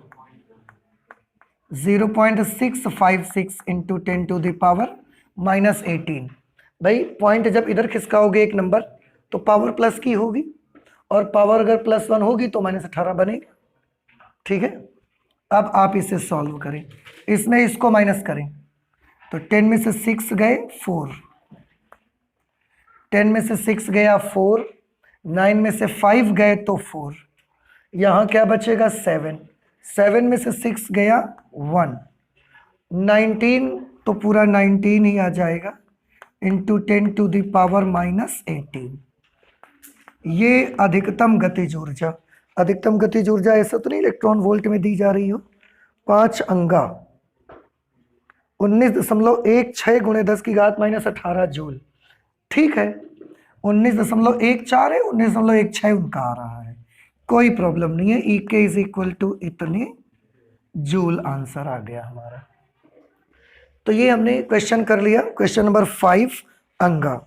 0.656 इंटू 10⁻⁻18। भाई पॉइंट जब इधर खिसकाओगे एक नंबर तो पावर प्लस की होगी, और पावर अगर +1 होगी तो -18 बनेगा, ठीक है। अब आप इसे सॉल्व करें, इसमें इसको माइनस करें तो 10 में से 6 गए 4, 10 में से 6 गया 4, 9 में से 5 गए तो 4, यहाँ क्या बचेगा 7, 7 में से 6 गया 1, 19 तो पूरा 19 ही आ जाएगा इंटू 10⁻⁻18। ये अधिकतम गतिज ऊर्जा, अधिकतम गतिज ऊर्जा ऐसा तो नहीं इलेक्ट्रॉन वोल्ट में दी जा रही हो, 5 अंगा 19.16 गुणे 10 की घात -18 जूल, ठीक है। 19.14 है, 19.16 उनका आ रहा है, कोई प्रॉब्लम नहीं है। E के इज इक्वल टू इतने जूल आंसर आ गया हमारा। तो ये हमने क्वेश्चन कर लिया, क्वेश्चन नंबर 5 अंगा,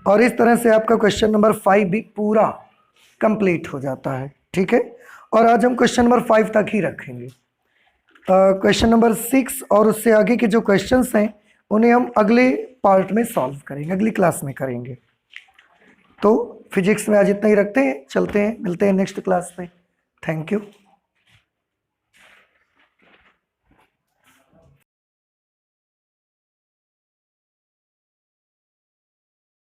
और इस तरह से आपका क्वेश्चन नंबर 5 भी पूरा कंप्लीट हो जाता है, ठीक है। और आज हम क्वेश्चन नंबर 5 तक ही रखेंगे। क्वेश्चन नंबर 6 और उससे आगे के जो क्वेश्चंस हैं उन्हें हम अगले पार्ट में सॉल्व करेंगे, अगली क्लास में करेंगे। तो फिजिक्स में आज इतना ही रखते हैं, चलते हैं, मिलते हैं नेक्स्ट क्लास में। Thank you.